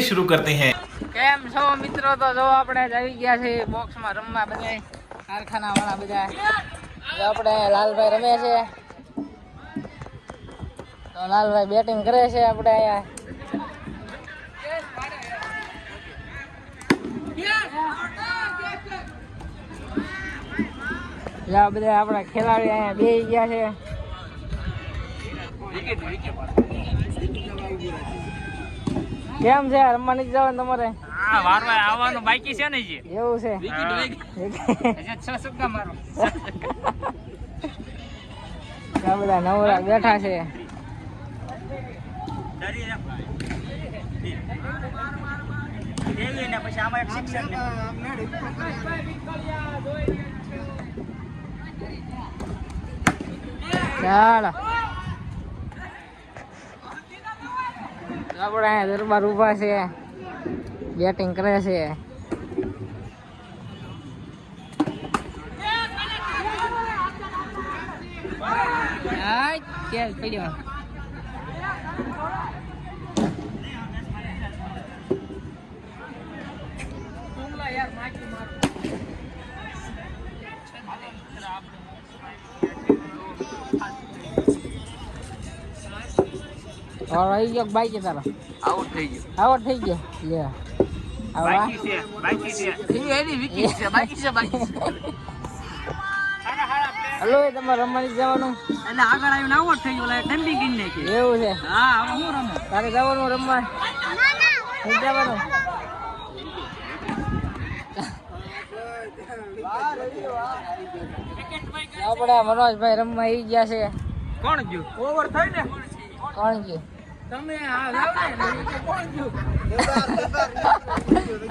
शुरू करते हैं। કેમ છો મિત્રો? તો જો આપણે આવી ગયા છે બોક્સમાં રમવા બધા કારખાના વાળા બધા. જો આપણે લાલભાઈ રમે છે, તો લાલભાઈ બેટિંગ કરે છે. આપણે અહીંયા બધા આપણા ખેલાડી અહીંયા બેસી ગયા છે. કેમ છે રમવા નથી જવાનું તમારે? હા, વારવા આવવાનું બાકી છે ને જી. એવું છે? બધા નવરા બેઠા છે. ચાલો આપણે અહીંયા દરબાર ઉભા છે, બેટિંગ કરે છે. પડ્યો આવી ગયો બાઈક છે તારો? આઉટ થઈ ગયો. આવડ થઈ ગયો. લે બાકી છે, બાકી છે. એની વિકેટ છે, બાકી છે, બાકી છે. હલો એ તમારે રમવાની જવાનું? એટલે આગળ આવીને આઉટ થઈ ગયો, ડમ્પિંગ કરી નાખી. એવું છે? હા, હવે હું રમું. તારે જવાનું રમવા? નહીં જવાનું? આપણે મનોજભાઈ રમવા આવી ગયા છે. કોણ ગયું? ઓવર થઈ ને. કોણ ગયું? તમે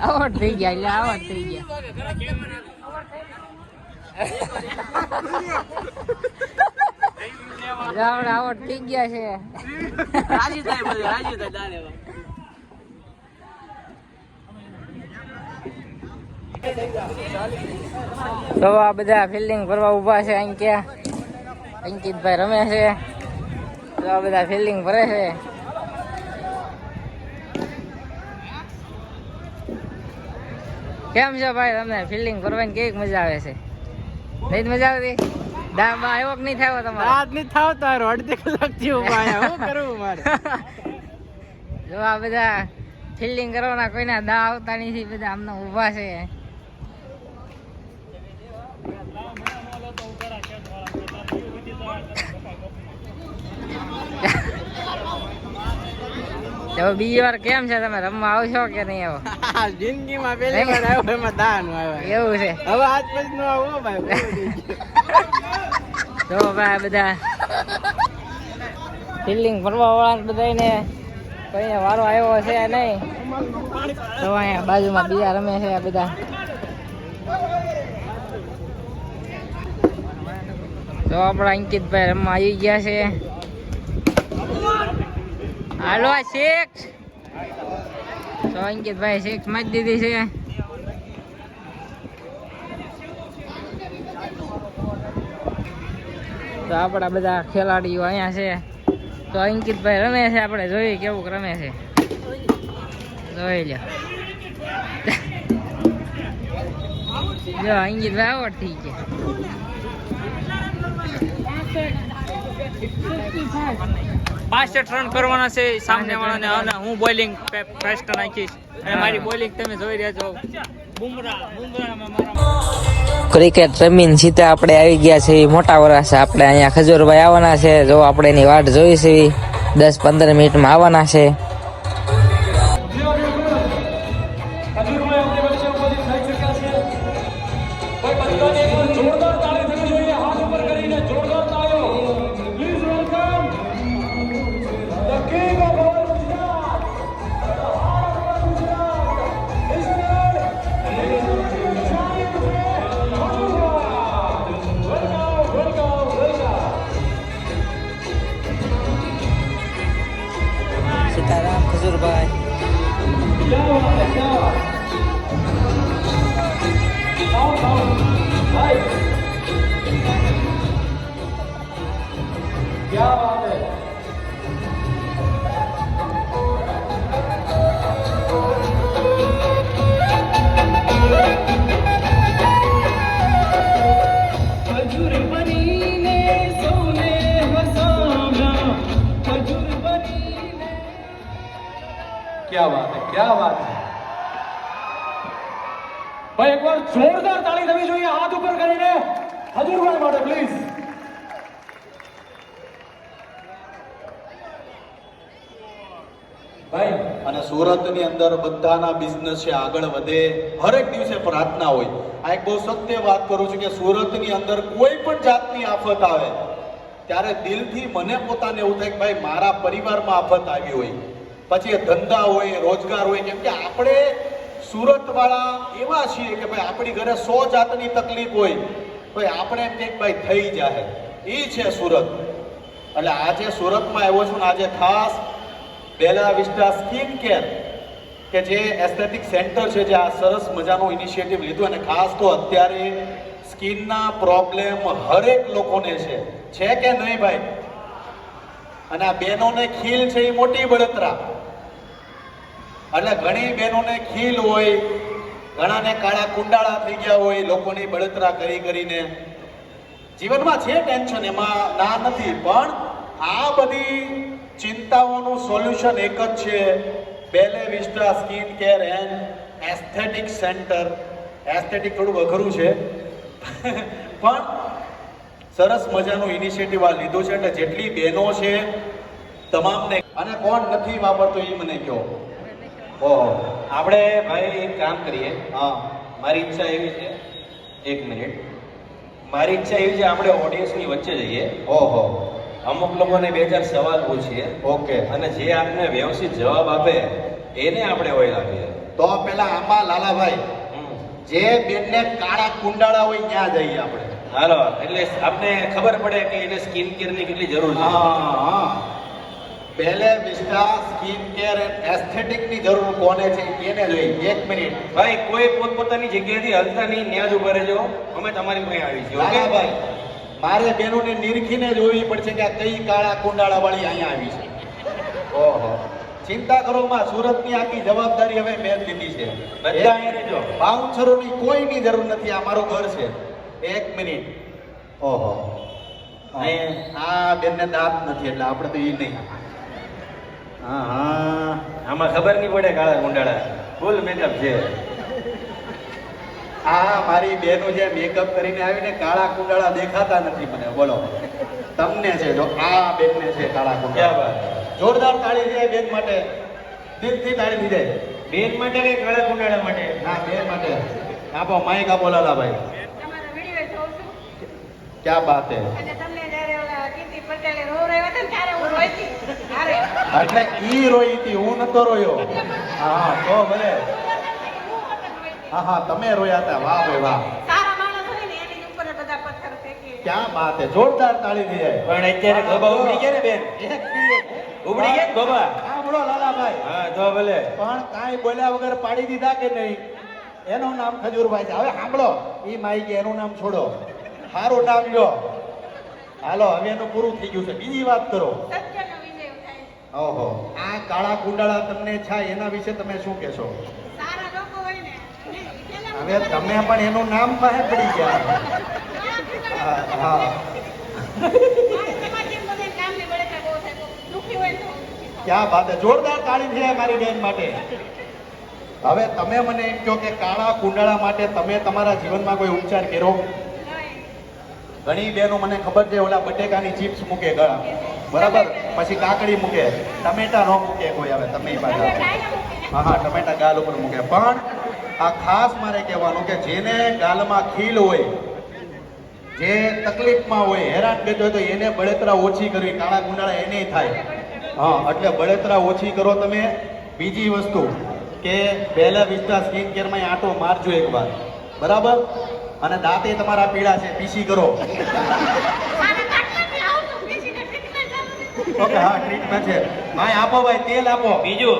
આવડ થઈ ગયા. એટલે આવડ થઈ ગયા. આપણે આવડ થઈ ગયા છે. રાજી થાય, બધું રાજી થાય. તો આ બધા ફિલ્ડિંગ ભરવા ઉભા છે. અહીં ક્યાં અંકિતભાઈ રમે છે, તો આ બધા ફિલ્ડિંગ ભરે છે. કેમ છે ભાઈ તમને ફિલ્ડિંગ ભરવાની કેવી મજા આવે છે? નહીં મજા આવતી? દાબા આવ્યો કે નહીં થયો તમારે? રાત નહીં થાવ તારો અડધી કલાક થયો ભાઈ. શું કરવું મારે? જો આ બધા ફિલ્ડિંગ કરવાના કોઈના દા આવતા નથી, બધા આમને ઊભા છે. તો બીજી વાર કેમ છે, તમે રમવા આવશો કે નહીં આવો? જિંદગીમાં પહેલી વાર આવ્યો, એમાં દાન આવ્યો. એવું છે? હવે આજ પછી નો આવો ભાઈ. તો ભાઈ બધા ફિલ્ડિંગ ભરવા વાળા બધાને કોઈને વારો આવ્યો છે નહીં. તો અહીંયા બાજુમાં બીજા રમે છે બધા. તો આપણા અંકિતભાઈ રમવા આવી ગયા છે. હાલો સિક્સ. તો અંકિતભાઈ સિક્સ મારી દીધી છે. તો આપણા બધા ખેલાડીઓ અહીંયા છે. તો અંકિતભાઈ રમે છે, આપણે જોઈએ કેવું રમે છે. જોઈ લો. જો અંકિતભાઈ આવડ થઈ ગયા. પાસઠ રન કરવાના છે સામને વાળાને, અને હું બોલિંગ ફર્સ્ટ નાખીશ, અને મારી બોલિંગ તમે જોઈ રહ્યા છો. ક્રિકેટ રમીને સીધા આપણે આવી ગયા છે મોટા વરાસે. આપણે અહીંયા ખજૂરભાઈ આવવાના છે. જો આપણે એની વાટ જોઈ છે, 10-15 મિનિટમાં આવવાના છે. સીતારામ ખજૂરભાઈ. क्या बात है। क्या बात है, क्या बात है. ભાઈ એકવાર જોરદાર તાળી થવી જોઈએ હાથ ઉપર કરીને હજુરભાઈ માટે પ્લીઝ. ભાઈ અને સુરતની અંદર બધાના બિઝનેસ છે આગળ વધે, હરેક દિવસે પ્રાર્થના હોય. આ એક બહુ સત્ય વાત કરું છું કે સુરતની અંદર કોઈ પણ જાતની આફત આવે ત્યારે દિલથી મને પોતાને એવું થાય કે ભાઈ મારા પરિવારમાં આફત આવી હોય, પછી એ ધંધા હોય, રોજગાર હોય, કેમ કે આપણે સુરતવાળા એવા છીએ કે ભાઈ આપણી ઘરે 100 જાતની તકલીફ હોય તો આપણે એમ કંઈક ભાઈ થઈ જાય. એ છે સુરત. એટલે આજે સુરતમાં આવ્યો છું ને આજે ખાસ બેલા વિસ્ટા સ્કિન કેર કે જે એસ્થેટિક સેન્ટર છે, જે આ સરસ મજાનું ઇનિશિયેટિવ લીધું, અને ખાસ તો અત્યારે સ્કિનના પ્રોબ્લેમ હરેક લોકોને છે કે નહીં ભાઈ? અને આ બહેનોને ખીલ છે એ મોટી બળતરા. એટલે ઘણી બહેનોને ખીલ હોય, ઘણાને કાળા કુંડાળા થઈ ગયા હોય લોકોની બળતરા કરીને. જીવનમાં છે ટેન્શન, એમાં ના નથી, પણ આ બધી ચિંતાઓનું સોલ્યુશન એક જ છે, Belle Vista skin care and aesthetic centre. Aesthetic થોડું અઘરું છે પણ સરસ મજાનું ઇનિશિયેટિવ આ લીધું છે. એટલે જેટલી બહેનો છે તમામને, અને કોણ નથી વાપરતો એ મને કહો. ઓહો, આપણે ભાઈ એક કામ કરીએ. હા, મારી ઈચ્છા એવી છે, એક મિનિટ, મારી ઈચ્છા એવી છે આપણે ઓડિયન્સની વચ્ચે જઈએ, ઓહો, અમુક લોકોને 2-4 સવાલ પૂછીએ, ઓકે. અને જે આપને વ્યવસ્થિત જવાબ આપે એને આપણે ઓઇલ આપીએ. તો પેલા આમાં લાલાભાઈ, જે બેનને કાળા કુંડાળા હોય ત્યાં જઈએ આપણે. હાલો, એટલે આપને ખબર પડે કે એને સ્કિન કેરની કેટલી જરૂર છે. હા, Belle Vista skin care and aesthetic ની જરૂર કોને છે એને જોઈએ. એક મિનિટ ભાઈ, કોઈ પોતપોતાની જગ્યાએથી હલતા નહીં, ન્યા જ ઉભા રહેજો, અમે તમારી પાસે આવીશું. ઓકે ભાઈ, મારે બહેનોને નિરખીને જોવી પડશે કે આ કઈ કાળા કુંડાળા વાળી અહીંયા આવી છે. ઓહો, ચિંતા કરો માં, સુરતની આખી જવાબદારી હવે મેં જ લીધી છે. બધા અહીંયા રહેજો. બાઉન્સરોની કોઈની જરૂર નથી, આ મારું ઘર છે. એક મિનિટ. ઓહો, આ બેનને દાંત નથી એટલે આપણે તો એ નહીં. હા હા, આમાં ખબર નહીં પડે કાળા કુંડાળા, ફૂલ મેકઅપ છે. આ મારી બેનો જે મેકઅપ કરીને આવીને કાળા કુંડાળા દેખાતા નથી મને. બોલો, તમને છે જો આ બેનને છે કાળા ક્યાં કુંડાળા. વાત? જોરદાર તાળી દે બેન માટે, દિલથી તાળી દીધે. બેન માટે કે કાળા કુંડાળા માટે? ના, બેન માટે. આપો માઈક, આપો લાલાભાઈ. તમારો વિડીયો જોઉં છું ક્યાં બાત હે. અને તમને જ્યારે ઓલા કીર્તિ પટેલે રોવરાવ્યા હતા ને ત્યારે હું રોઈતી. અરે એટલે ઈ રોઈ હતી, હું નતો રોયો. હા, તો ભલે. હા હા, તમે રોયા હતા. વાહ ભાઈ વાહ, સારા માણસ હોય ને એની ઉપર જ બધા પથ્થર ફેંકે. ક્યાં બાત હે. જોરદાર તાળી દીધે. પણ અત્યારે ગોબા ઉબડી ગયા ને બેન, એક મિનિટ. ઉબડી ગયા ને ગોબા? હા, બોલો લાલાભાઈ. હા તો ભલે. પણ કાંઈ બોલ્યા વગર પાડી દીધા કે નહીં? એનું નામ ખજૂરભાઈ છે. હવે સાંભળો, ઈ માઈ એનું નામ છોડો, સારું નામ લ્યો. હાલો, હવે એનું પૂરું થઈ ગયું છે, બીજી વાત કરો. સત્યનો વિજય થાય. ઓહો, આ કાળા કુંડાળા તમને છે એના વિશે તમે શું કહેશો? સારા લોકો હોય ને એને હવે તમે પણ એનું નામ પાસે પડી ગયા. હા, હા. સમાજે બધાય કામની બળતરા બહુ થાય. દુઃખી હોય ને તો દુઃખી થાવ. ક્યાં વાત છે. જોરદાર તાળી છે મારી બેન માટે. હવે તમે મને એમ કહો કે કાળા કુંડાળા માટે તમે તમારા જીવનમાં કોઈ ઉપચાર કર્યો? નહીં. ઘણી બહેનો મને ખબર છે ઓલા બટેકાની ચિપ્સ મૂકે ગળા, બરાબર, પછી કાકડી મૂકે, ટમેટા ન મૂકે કોઈ. હવે તમે ઈ તમે પાછા, ખાઈને મૂકીને હા હા, ટમેટા ગાલ ઉપર મૂકે. પણ આ ખાસ મારે કહેવાનું કે જેને ગાલમાં ખીલ હોય, જે તકલીફમાં હોય, હેરાન થતો હોય, તો એને બળતરા ઓછી કરવી. કાળા કુંડાળા એને થાય. હા, એટલે બળતરા ઓછી કરો તમે. બીજી વસ્તુ કે બેલા વિસ્ટા સ્કિન કેરમાં આંટો મારજો એકવાર, બરાબર. અને દાંતે તમારા પીળા છે, પીસી કરો. મારા કાટમાંથી આવું તો બેસીને ટ્રીટમેન્ટ ચાલુ. ઓકે, હા, ટ્રીટમેન્ટ છે. ભાઈ આપો, ભાઈ તેલ આપો. બીજું,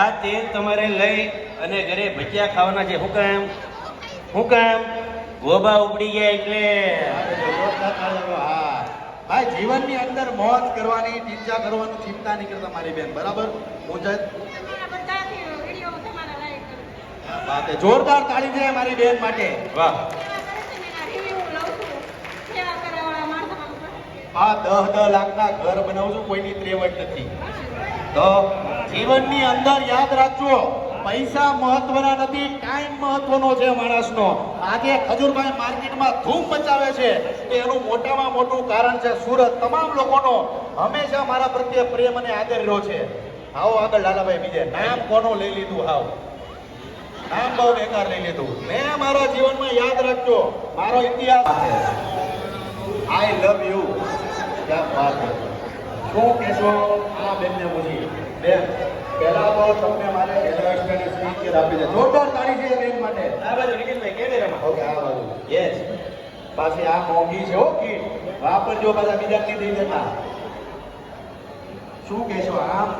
આ તેલ તમારે લઈ અને ઘરે ભજીયા ખાવાના છે. શું કામ? શું કામ? ગોબા ઉપડી ગયા એટલે. હા ભાઈ, જીવનની અંદર મોજ કરવાની, ચિંતા કરવાની, ચિંતા નહીં કરતા મારી બેન, બરાબર. હું જ તમારા બધાથી વિડીયો તમારા લાઈક કરું. વાત જોરદાર તાળી છે મારી બેન માટે. વાહ. સેવા કરે છે ને એના રિવ્યુ લઉં છું. સેવા કરવાવાળા માણસો મને પસંદ છે. આ 10 લાખના ઘર બનાવું છું, કોઈની ત્રેવટ નથી. તો જીવનની અંદર યાદ રાખજો, પૈસા મહત્વના નથી, ટાઈમ મહત્વનો છે માણસનો. આજે ખજૂરભાઈ માર્કેટમાં ધૂમ મચાવે છે કે એનું મોટામાં મોટું કારણ છે સુરત. તમામ લોકોનો હંમેશા મારા પ્રત્યે પ્રેમ અને આદર રહ્યો છે. આવો આગળ લાલાભાઈ, બીજે નામ કોનું લઈ લીધું? હાવ નામ બહુ બેકાર લઈ લીધું. મેં મારા જીવનમાં યાદ રાખજો, મારો ઇતિહાસ છે. આઈ લવ યુ. ક્યાં વાત છે. શું કહેશો આ બેનને પૂછી? બેન, પહેલા તો તમને મારે એડવાઇસમેન્ટ સ્પીચ આપી દે. જોરદાર તાળી છે બેન માટે. આ બાજુ નિખિલભાઈ કેમેરામાં. ઓકે, આ બાજુ. યસ. પાછી આ મોંઘી છે હો કીટ. વાપરજો, પાછા બીજા નહીં દઈ દેતા. શું કહેશો આમ?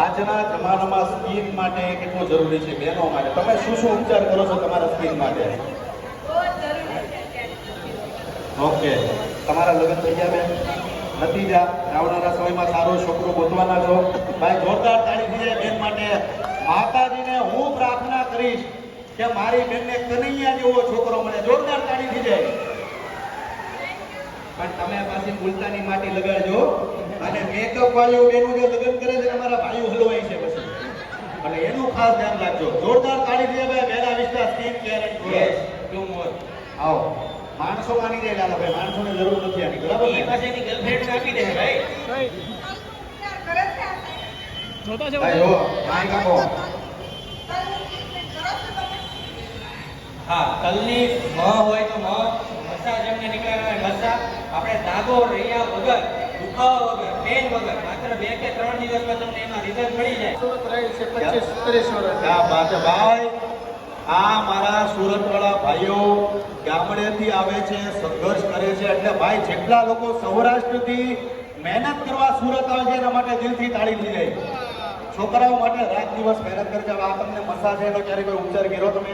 આજના જમાનામાં સ્કિન માટે કેટલું જરૂરી છે બહેનો માટે? તમે શું શું ઉપચાર કરો છો તમારા સ્કિન માટે? ઓકે, તમારા લગ્ન થઈ ગયા બેન? નથી જા. આવનારા સમયમાં સારો છોકરો ગોતવાના છો. ભાઈ જોરદાર તાળી થઈ જાય બેન માટે. માતાજીને હું પ્રાર્થના કરીશ કે મારી બેનને કનૈયા જેવો છોકરો મળે. જોરદાર તાળી થઈ જાય. પણ તમે પાછી મુલતાની માટી લગાડજો. અને મેકઅપ વાળીઓ બેનો જે લગ્ન કરે છે અમારા ભાઈઓ હલવાય છે પછી, અને એનું ખાસ ધ્યાન રાખજો. જોરદાર તાળી થઈ જાય ભાઈ. Bella Vista skin care and yes, to more. આવો. માણસો માની જાય લાલાભાઈ, માણસોને જરૂર નથી આની, બરાબર એ ને? પાસે એની ગર્લફ્રેન્ડ આપી દે ભાઈ. જોતા છે ભાઈ જો માઈક આપો. હા, તલની મ હોય તો મ, મસા જેમને નીકળ્યા મસા. આપણે દાગો રહ્યા વગર, દુખાવા વગર, પેન વગર, માત્ર 2 કે 3 દિવસમાં તમને એમાં રિઝલ્ટ મળી જાય. ક્યાં વાત છે ભાઈ. આ મારા સુરત વાળા ભાઈઓ ગામડેથી આવે છે, સંઘર્ષ કરે છે. એટલે ભાઈ જેટલા લોકો સૌરાષ્ટ્રથી મહેનત કરવા સુરત આવે છે એના માટે દિલથી તાળી થઈ જાય. છોકરાઓ માટે રાત દિવસ મહેનત કરે છે. હવે આ તમને મસા છે એનો ક્યારે કોઈ ઉપચાર કર્યો તમે?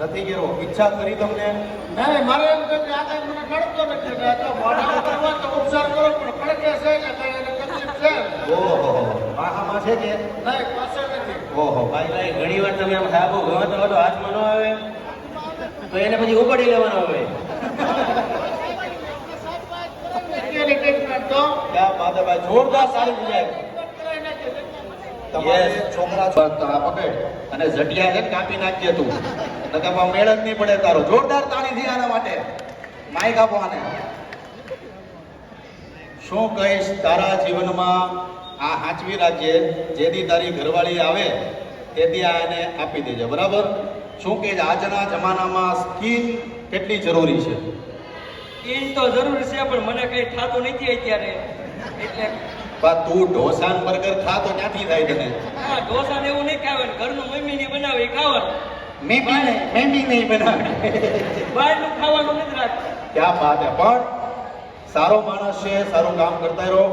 નથી કર્યો. ઈચ્છા કરી તમને? નહીં, મારે એમ કે આ કઈ મને કળતો નથી. આ તો મોઢા કરવા તો ઉપચાર કરો, પણ કળકે છે કે કઈ એને તકલીફ છે? ઓહો, વાહામાં છે કે? નહીં, પાસે નથી. ઓહો ભાઈ ભાઈ ઘણી વાર તમે આમ સાબુ ગમતો હતો હાથમાં ન આવે તો એને પછી ઉપાડી લેવાનો આવે. એની ટ્રીટમેન્ટ તો ક્યાં વાત છે ભાઈ. જોરદાર સારી થઈ જાય. તમારે છોકરા આ પકડ અને ઝટિયા છે ને કાપી નાખજે તું, નકર મેળ જ નહીં પડે તારો. જોરદાર તાળી થી આના માટે. માઈક આપો આને. શું કહીશ તારા જીવનમાં? આ હાચવી રાખજે. જેથી તારી ઘરવાળી આવે તેથી આ એને આપી દેજે, બરાબર? શું કે આજના જમાનામાં સ્કિન કેટલી જરૂરી છે? સ્કિન તો જરૂર છે, પણ મને કઈ થતું નથી અત્યારે. એટલે પણ તું ઢોસા બર્ગર ખા તો ક્યાંથી થાય તને? હા, ઢોસા ને એવું નહીં ખાવાનું, ઘરનું મમ્મી ની બનાવી ખાવાનું. મેં નહીં બનાવી. બહારનું ખાવાનું નથી રાખતું. ક્યાં વાત હે. પણ સારો માણસ છે, સારું કામ કરતા રહો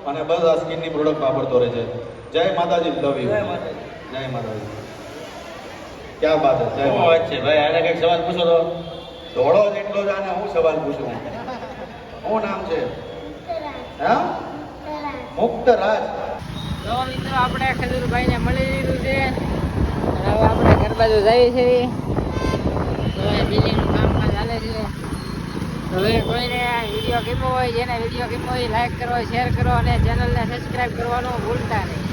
અને બસ આ સ્કિનની પ્રોડક્ટ વાપરતો રહે છે. જય માતાજી. Love you. જય માતાજી. જય માતાજી. ક્યાં વાત હે. જય શું માતાજી. વાત છે ભાઈ? આને કઈક સવાલ પૂછો તો. ધોળો જેટલો જ આને હું સવાલ પૂછું. શું નામ છે? હા, મુક્તરાજ. તો મિત્રો આપણે ખજૂરભાઈને મળી લીધું છે અને હવે આપણે ઘર બાજુ જઈએ છીએ. તો એ બિલ્ડિંગનું કામકાજ ચાલે છે. હવે કોઈને વિડીયો ગમ્યો હોય, જેને વિડીયો ગમ્યો હોય લાઈક કરો, શેર કરો અને ચેનલને સબસ્ક્રાઈબ કરવાનું ભૂલતા નહીં.